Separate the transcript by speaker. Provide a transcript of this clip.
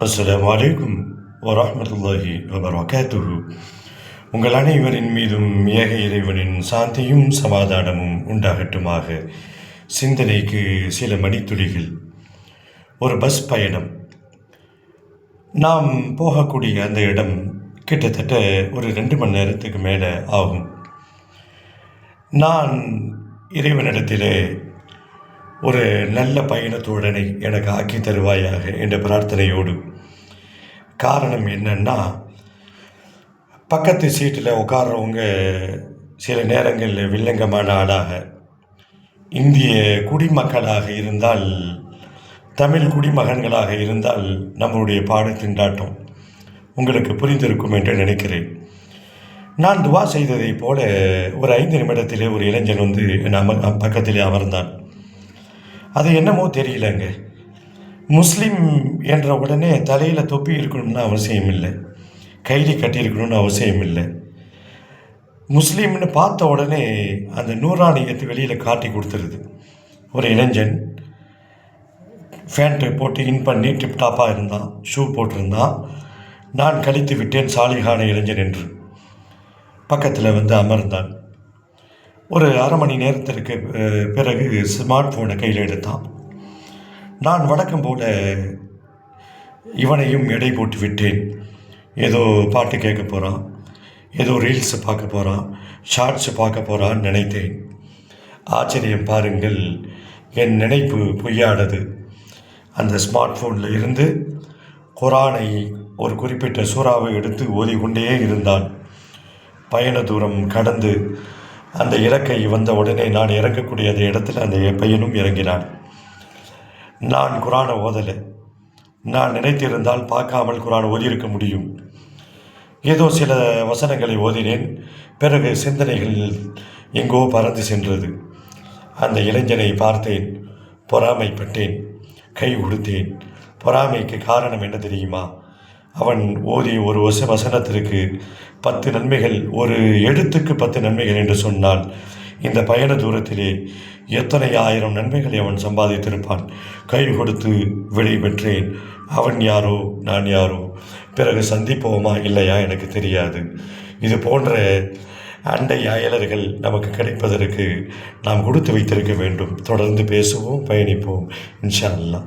Speaker 1: அஸ்ஸலாமு அலைக்கும் வரஹ்மத்துல்லாஹி வபரகாத்துஹு. உங்கள் அனைவரின் மீதும் ஏக இறைவனின் சாந்தியும் சமாதானமும் உண்டாகட்டுமாக. சிந்தனைக்கு சில மணித்துளிகள். ஒரு பஸ் பயணம். நாம் போகக்கூடிய அந்த இடம் கிட்டத்தட்ட ஒரு 2 மணி நேரத்துக்கு மேலே ஆகும். நான் இறைவனிடத்திலே ஒரு நல்ல பயணத்தோழனை எனக்கு ஆக்கி தருவாயாக என்ற பிரார்த்தனையோடு. காரணம் என்னன்னா, பக்கத்து சீட்டில் உட்கார்றவங்க சில நேரங்களில் வில்லங்கமான ஆளாக, இந்திய குடிமக்களாக இருந்தால், தமிழ் குடிமகன்களாக இருந்தால் நம்மளுடைய பாடு திண்டாட்டம் உங்களுக்கு புரிந்திருக்கும் என்று நினைக்கிறேன். நான் துவா செய்ததைப் போல ஒரு 5 நிமிடத்திலே ஒரு இளைஞன் வந்து பக்கத்திலே அமர்ந்தான். அது என்னமோ தெரியலங்க, முஸ்லீம் என்ற உடனே தலையில் தொப்பி இருக்கணும்னு அவசியம் இல்லை, கைலி கட்டியிருக்கணும்னு அவசியம் இல்லை. முஸ்லீம்னு பார்த்த உடனே அந்த நூறானியத்தை வெளியில் காட்டி கொடுத்துருது. ஒரு இளைஞன் ஃபேண்ட்டு போட்டு இன் பண்ணி டிப்டாப்பாக இருந்தான், ஷூ போட்டிருந்தான். நான் கழித்து விட்டேன் சாலிகான இளைஞன் என்று பக்கத்தில் வந்து அமர்ந்தான். ஒரு அரை மணி நேரத்திற்கு பிறகு ஸ்மார்ட் ஃபோனை கையில் எடுத்தான். நான் வழக்கம் போல இவனையும் எடை போட்டு விட்டேன். ஏதோ பாட்டு கேட்க போகிறான், ஏதோ ரீல்ஸு பார்க்க போகிறான், ஷார்ட்ஸு பார்க்க போகிறான்னு நினைத்தேன். ஆச்சரியம் பாருங்கள், என் நினைப்பு பொய்யானது. அந்த ஸ்மார்ட் ஃபோனில் இருந்து குரானை ஒரு குறிப்பிட்ட சூறாவை எடுத்து ஓதிக்கொண்டே இருந்தான். பயண தூரம் கடந்து அந்த இலக்கை வந்த உடனே நான் இறங்கக்கூடிய அந்த இடத்துல அந்த பையனும் இறங்கினான். நான் குரானை ஓதலை. நான் நினைத்திருந்தால் பார்க்காமல் குரான் ஓதியிருக்க முடியும். ஏதோ சில வசனங்களை ஓதினேன். பிறகு சிந்தனைகள் எங்கோ பறந்து சென்றது. அந்த இளைஞனை பார்த்தேன், பொறாமைப்பட்டேன், கை கொடுத்தேன். பொறாமைக்கு காரணம் என்ன தெரியுமா? அவன் ஓதிய ஒரு வசனத்திற்கு 10 நன்மைகள், ஒரு எழுத்துக்கு 10 நன்மைகள் என்று சொன்னால், இந்த பயண தூரத்திலே எத்தனை ஆயிரம் நன்மைகளை அவன் சம்பாதித்திருப்பான். கை கொடுத்து விடை பெற்றேன். அவன் யாரோ நான் யாரோ. பிறகு சந்திப்போமா இல்லையா எனக்கு தெரியாது. இது போன்ற அண்டை அயலர்கள் நமக்கு கிடைப்பதற்கு நாம் கொடுத்து வைத்திருக்க வேண்டும். தொடர்ந்து பேசுவோம், பயணிப்போம் இன்ஷா அல்லாஹ்.